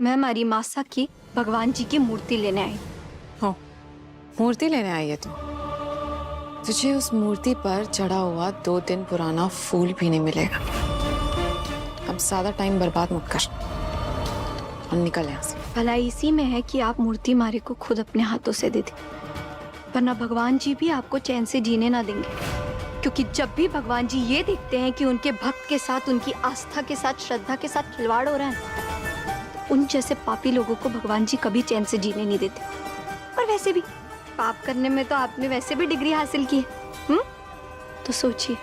मैं हमारी मासा की भगवान जी की मूर्ति लेने आई। हो, मूर्ति लेने आई है तू? तुझे उस मूर्ति पर चढ़ा हुआ 2 दिन पुराना फूल भी नहीं मिलेगा। अब ज्यादा टाइम बर्बाद मत कर और निकल यहाँ से। भला इसी में है कि आप मूर्ति मारे को खुद अपने हाथों से दे दी, वरना भगवान जी भी आपको चैन से जीने ना देंगे। क्योंकि जब भी भगवान जी ये देखते हैं कि उनके भक्त के साथ, उनकी आस्था के साथ, श्रद्धा के साथ खिलवाड़ हो रहा है, तो उन जैसे पापी लोगों को भगवान जी कभी चैन से जीने नहीं देते। और वैसे भी पाप करने में तो आपने वैसे भी डिग्री हासिल की है, तो सोचिए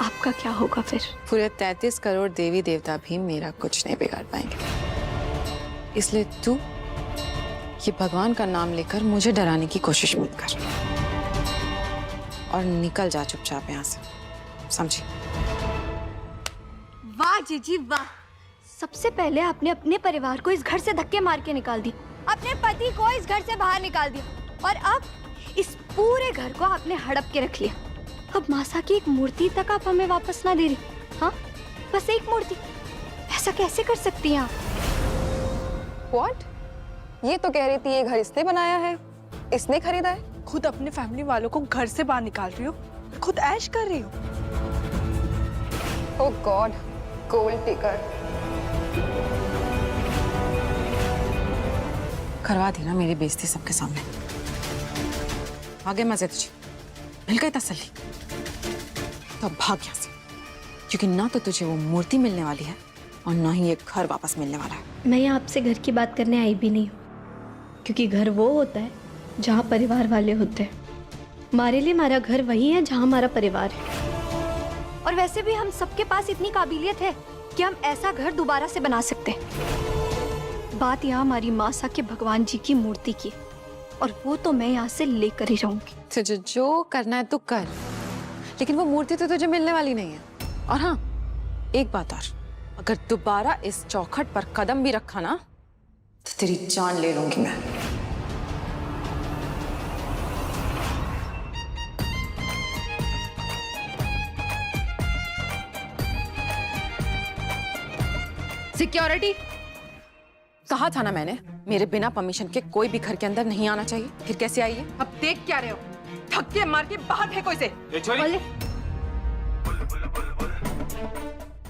आपका क्या होगा फिर। पूरे 33 करोड़ देवी देवता भी मेरा कुछ नहीं बिगाड़ पाएंगे। इसलिए तू ये भगवान का नाम लेकर मुझे डराने की कोशिश मत कर और निकल जा चुपचाप यहाँ से, समझी? वाह जीजी वाह, सबसे पहले आपने अपने परिवार को इस घर से धक्के मार के निकाल दी, अपने पति को इस घर से बाहर निकाल दिया, और अब इस पूरे घर को आपने हड़प के रख लिया। अब मासा की एक मूर्ति तक आप हमें वापस ना दे रही। हाँ, बस एक मूर्ति, ऐसा कैसे कर सकती हैं आप? What? ये तो कह रही थी ये घर इसने बनाया है, इसने खरीदा है। खुद अपने फैमिली वालों को घर से बाहर निकाल रही हो, खुद ऐश कर रही हो। Oh God, गोल्ड टिकर। करवा दी ना मेरी बेइज्जती सबके सामने। आगे मजे तुझे मिल गई तसल्ली, तो अब भाग यहाँ से, क्योंकि ना तो तुझे वो मूर्ति मिलने वाली है और ना ही ये घर वापस मिलने वाला है। मैं यहाँ आपसे घर की बात करने आई भी नहीं हूँ, क्योंकि घर वो होता है जहाँ परिवार वाले होते हैं। हमारे लिए हमारा घर वही है जहाँ हमारा परिवार है। और वैसे भी हम सबके पास इतनी काबिलियत है कि हम ऐसा घर दोबारा से बना सकते हैं। बात यहाँ हमारी मासा के भगवान जी की मूर्ति की, और वो तो मैं यहाँ से लेकर ही रहूंगी। तुझे जो करना है तो कर, लेकिन वो मूर्ति तो तुझे मिलने वाली नहीं है। और हाँ, एक बात और, अगर दोबारा इस चौखट पर कदम भी रखा ना तो तेरी जान ले लूंगी मैं। सिक्योरिटी, कहा था ना मैंने, मेरे बिना परमिशन के कोई भी घर के अंदर नहीं आना चाहिए। फिर कैसे आई है? अब देख क्या रहे हो? धक्के मार के बाहर फेंको इसे। बोले,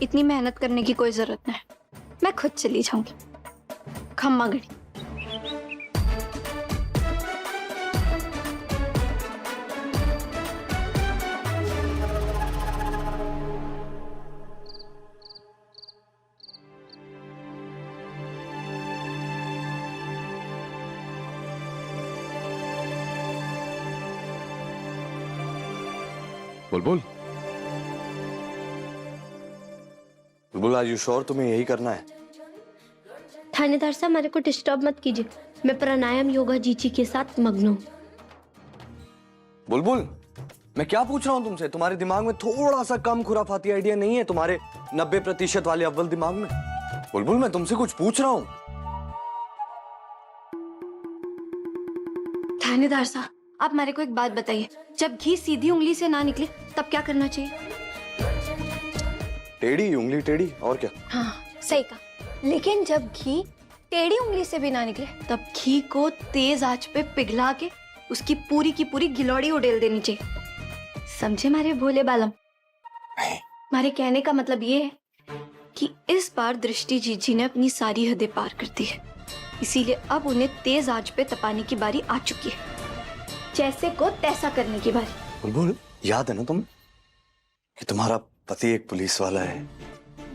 इतनी मेहनत करने की कोई जरूरत नहीं, मैं खुद चली जाऊंगी। खम्मा घड़ी। बुलबुल, बुलबुल, आर यू श्योर तुम्हें यही करना है? थानेदार साहब, मेरे को डिस्टर्ब मत कीजिए, मैं प्राणायाम योगा जीजी के साथ मग्न हूँ। बुलबुल, मैं क्या पूछ रहा हूँ तुमसे? तुम्हारे दिमाग में थोड़ा सा कम खुराफाती आइडिया नहीं है तुम्हारे 90% वाले अव्वल दिमाग में? बुलबुल, मैं तुमसे कुछ पूछ रहा हूँ। थानेदार साहब, आप मेरे को एक बात बताइए, जब घी सीधी उंगली से ना निकले तब क्या करना चाहिए? टेढ़ी उंगली, टेढ़ी, और क्या? हाँ, सही कहा। लेकिन जब घी टेढ़ी उंगली से भी ना निकले तब घी को तेज आंच पे पिघला के उसकी पूरी की पूरी गिलोड़ी उड़ेल देनी चाहिए। समझे मारे भोले बालम? मारे कहने का मतलब ये है कि इस बार दृष्टि जीजी ने अपनी सारी हदें पार कर दी है, इसीलिए अब उन्हें तेज आंच पे तपाने की बारी आ चुकी है। जैसे को तैसा करने की बारी। बुलबुल, याद है ना तुम, कि तुम्हारा पति एक पुलिस वाला है,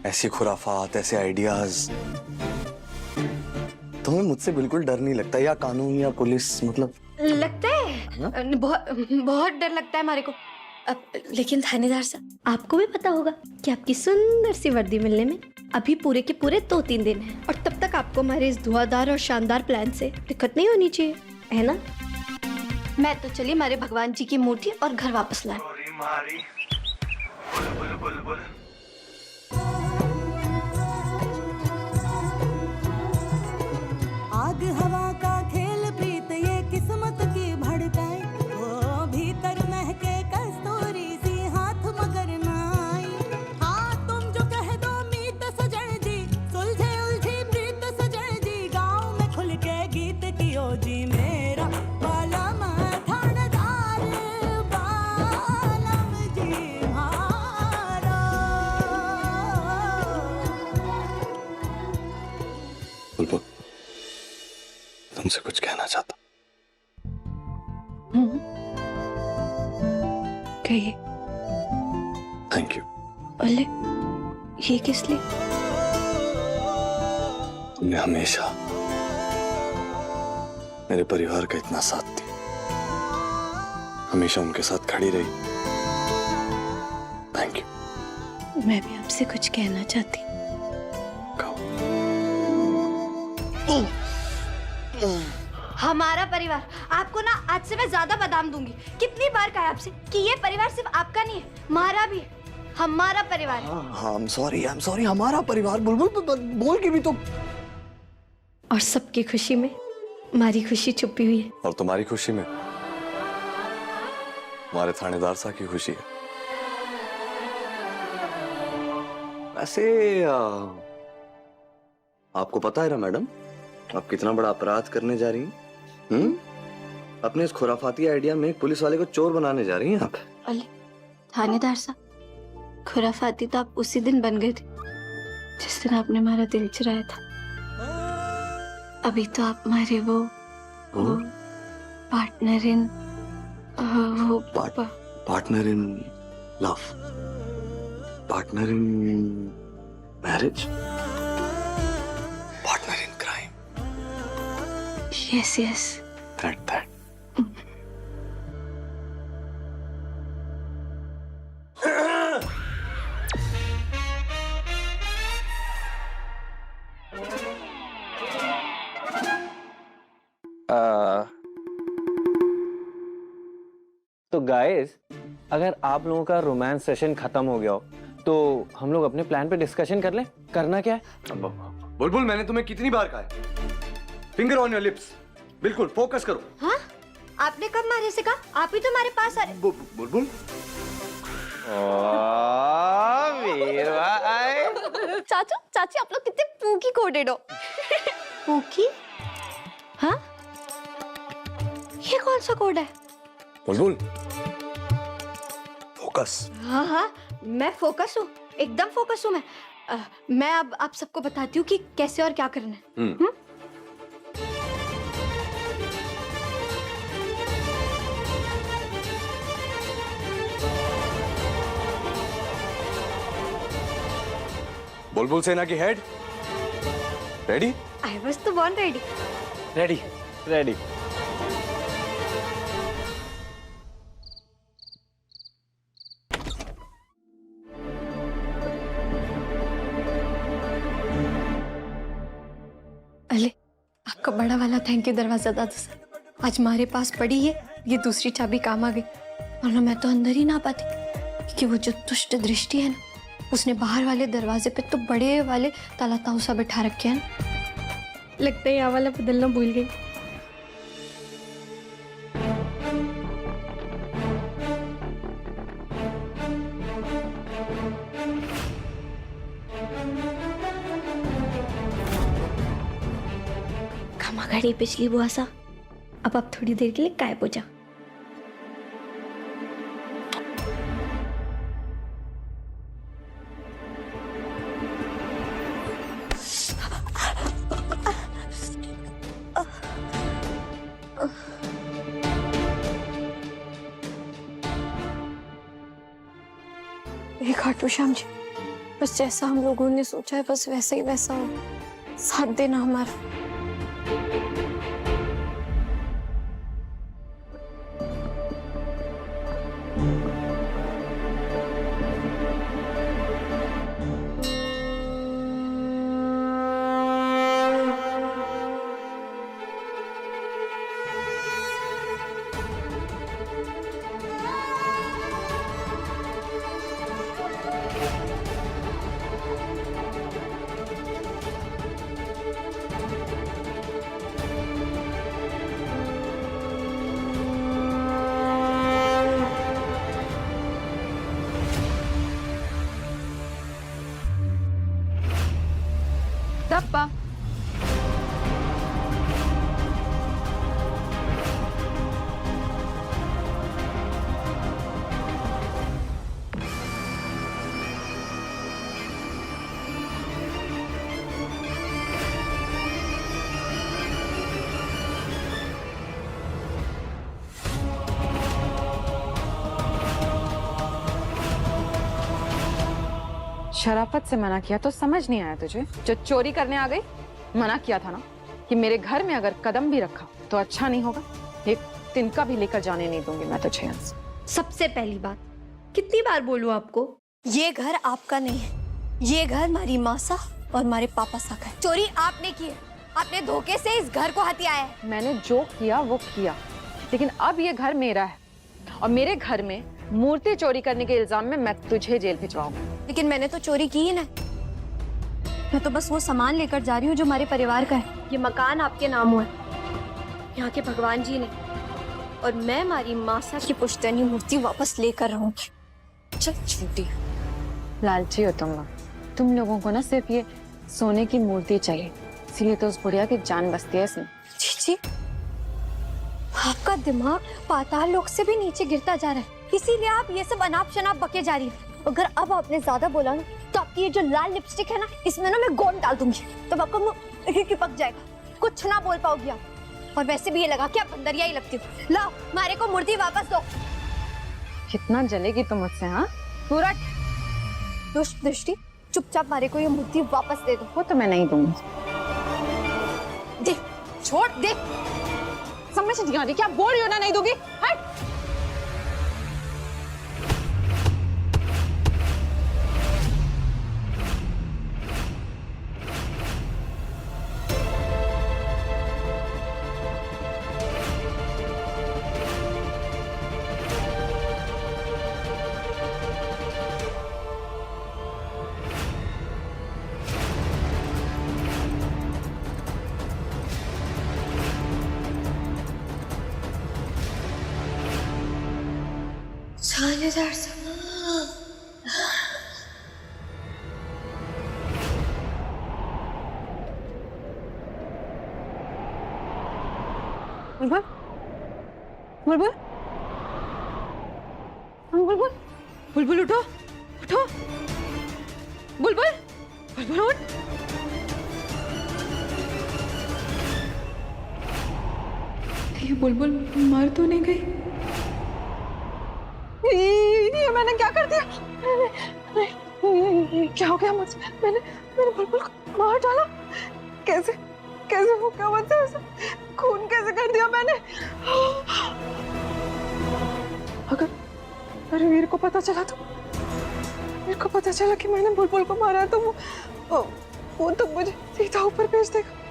ऐसी खुराफात, ऐसे आइडियाज। तुम्हें मुझसे बिल्कुल डर नहीं लगता? या कानून या पुलिस, मतलब लगता है बहुत डर लगता है हमारे को। लेकिन थानेदार साहब, आपको भी पता होगा कि आपकी सुंदर सी वर्दी मिलने में अभी पूरे के पूरे 2-3 दिन हैं, और तब तक आपको हमारे इस धुआंधार और शानदार प्लान से दिक्कत नहीं होनी चाहिए, है ना? मैं तो चली हमारे भगवान जी की मूर्ति और घर वापस लाए। आग हवा का खेल प्रीत ये किस्मत की भड़काए, वो भीतर महके कस्तूरी सी हाथ मगर ना आई। हाँ, तुम जो कह दो मीत सजन जी, सुलझे उलझी प्रीत सजन जी, तुमसे कुछ कहना चाहता। कहिए। Thank you. अरे ये किस लिए? तुमने हमेशा मेरे परिवार का इतना साथ दिया, हमेशा उनके साथ खड़ी रही। Thank you. मैं भी आपसे कुछ कहना चाहती। हमारा परिवार, आपको ना आज से मैं ज्यादा बादाम दूंगी। कितनी बार कहा आपसे कि ये परिवार सिर्फ आपका नहीं है, हमारा भी है। हमारा परिवार है। हाँ, I'm sorry, हमारा परिवार। बुलबुल बोल के भी तो। और सबकी खुशी में हमारी खुशी छुपी हुई है। और तुम्हारी खुशी में हमारे थानेदार साहब की खुशी है। वैसे आपको पता है ना मैडम, आप कितना बड़ा अपराध करने जा रही हैं? अपने इस खुराफाती आइडिया में एक पुलिस वाले को चोर बनाने जा रही हैं आप। अरे थानेदार साहब, खुराफाती तो आप उसी दिन बन गए थे जिस दिन आपने हमारा दिल चुराया था। अभी तो आप हमारे वो partner in partner in love, partner in marriage, partner in crime. Yes yes, that तो गाइस, अगर आप लोगों का रोमांस सेशन खत्म हो गया हो तो हम लोग अपने प्लान पे डिस्कशन कर लें। करना क्या है? बुलबुल, मैंने तुम्हें कितनी बार कहा है, फिंगर ऑन योर लिप्स, बिल्कुल फोकस करो। हाँ? आपने कब मारे से कहा? आप ही तो हमारे पास आ रहे। बुलबुल चाचू चाची, आप लोग कितने पूकी कोडेड हो। पूकी? हाँ? ये कौन सा कोड है? बुलबुल फोकस। हाँ हाँ, मैं फोकस हूँ, एकदम फोकस हूँ मैं। मैं अब आप सबको बताती हूँ कि कैसे और क्या करना है। बुलबुल सेना की हेड रेडी? आई वाज तो बॉर्न रेडी। Ready ready. अले आपका बड़ा वाला थैंक यू दरवाजा दादा सर। आज हमारे पास पड़ी है ये दूसरी चाबी काम आ गई, वरना मैं तो अंदर ही ना पाती। क्योंकि वो जो दुष्ट दृष्टि है ना, उसने बाहर वाले दरवाजे पे तो बड़े वाले ताला ताउसा बैठा रखे हैं ना। लगता है यहाँ वाला बदलना भूल गई। घड़ी पिछली बुआ सा, अब आप थोड़ी देर के लिए गायब हो जाओ। खाटू श्याम जी, बस जैसा हम लोगों ने सोचा है बस वैसा ही वैसा हो, साथ देना हमारा। दप्पा शराफत से मना किया तो समझ नहीं आया तुझे? जो चोरी करने आ गई, मना किया था ना कि मेरे घर में अगर कदम भी रखा तो अच्छा नहीं होगा। एक तिनका भी लेकर जाने नहीं दूंगी मैं तुझे यहाँ से। सबसे पहली बात, कितनी बार बोलूं आपको, ये घर आपका नहीं है, ये घर हमारी मासा और हमारे पापा सा का है। चोरी आपने की है, आपने धोखे से इस घर को हथियाया है। मैंने जो किया वो किया, लेकिन अब ये घर मेरा है और मेरे घर में मूर्ति चोरी करने के इल्जाम में मैं तुझे जेल भिजवाऊंगी। लेकिन मैंने तो चोरी की ही ना, मैं तो बस वो सामान लेकर जा रही हूँ जो हमारे परिवार का है। ये मकान आपके नाम हुआ है, यहाँ के भगवान जी ने, और मैं हमारी मासा की पुश्तैनी मूर्ति वापस लेकर रहूंगी। चल झूठी, लालची हो तुम लोग। तुम लोगों को ना सिर्फ ये सोने की मूर्ति चाहिए, इसीलिए तो उस बुढ़िया की जान बसती है इसमें। जी, आपका दिमाग पाताल लोक से भी नीचे गिरता जा रहा है, इसीलिए आप ये सब अनाप शनाप बके जा रही है। अगर अब आपने ज्यादा बोला ना तो आपकी ये जो लाल लिपस्टिक है ना, इसमें ना मैं गोंद डाल दूंगी, तब आपका मुंह चिपक जाएगा, कुछ ना बोल पाओगी आप। और वैसे भी ये लगा कि आप अंदरिया ही लगती हो। लाओ, मारे को मूर्ति वापस दो। कितना जलेगी तुम मुझसे? हाँ, पूरा दुष्ट दृष्टि, चुपचाप मारे को ये मूर्ति वापस दे दो। वो तो मैं नहीं दूंगी। दे, छोड़ दे। समझ नहीं आ रही क्या बोल रही हो ना? नहीं दूंगी, हट। बुलबुल, बुलबुल, बुलबुल, बुलबुल उठो, उठो, बुलबुल, बुलबुल उठ। ये बुलबुल मर तो नहीं गई? ये मैंने क्या कर दिया? क्या हो गया मुझसे? मैंने बुलबुल को मार डाला? कैसे कैसे हो गया मुझसे? ऐसा खून कैसे कर दिया मैंने? अगर वीर को पता चला तो, वीर को पता चला कि मैंने बुलबुल को मारा तो वो तो मुझे सीधा ऊपर भेज देगा।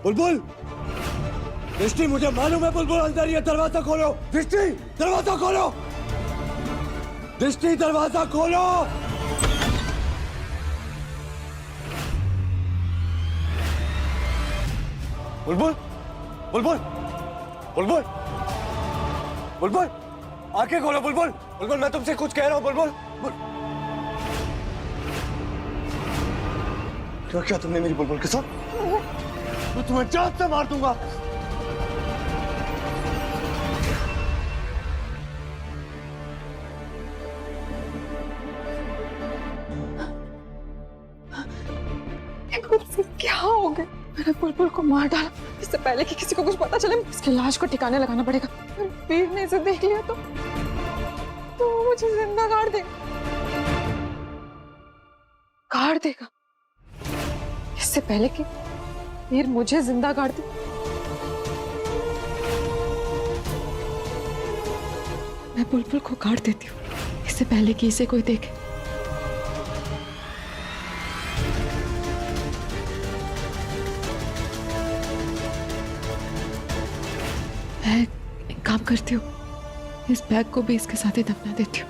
बुलबुल, दृष्टि, मुझे मालूम है बुलबुल अंदर ही है, दरवाजा खोलो। दृष्टि, दरवाजा खोलो। दृष्टि, दरवाजा खोलो। बुलबुल, बुलबुल, बुलबुल, बुलबुल, आंखें खोलो। बुलबुल, बुलबुल, मैं तुमसे कुछ कह रहा हूँ। बुलबुल, क्या क्या तुमने मेरी बुलबुल के साथ? मैं तुम्हें जान से मार दूंगा। क्या हो गया? मैंने बुलबुल को मार डाला, इससे पहले कि किसी को कुछ पता चले। इसकी लाश को ठिकाने लगाना पड़ेगा। वीर ने इसे देख लिया तो वो मुझे जिंदा गाड़ देगा, गाड़ देगा। इससे पहले कि वीर मुझे जिंदा गाड़ दे, मैं बुलबुल को गाड़ देती हूँ, इससे पहले कि इसे कोई देखे। मैं एक काम करती हूँ, इस बैग को भी इसके साथ ही दफना देती हूँ।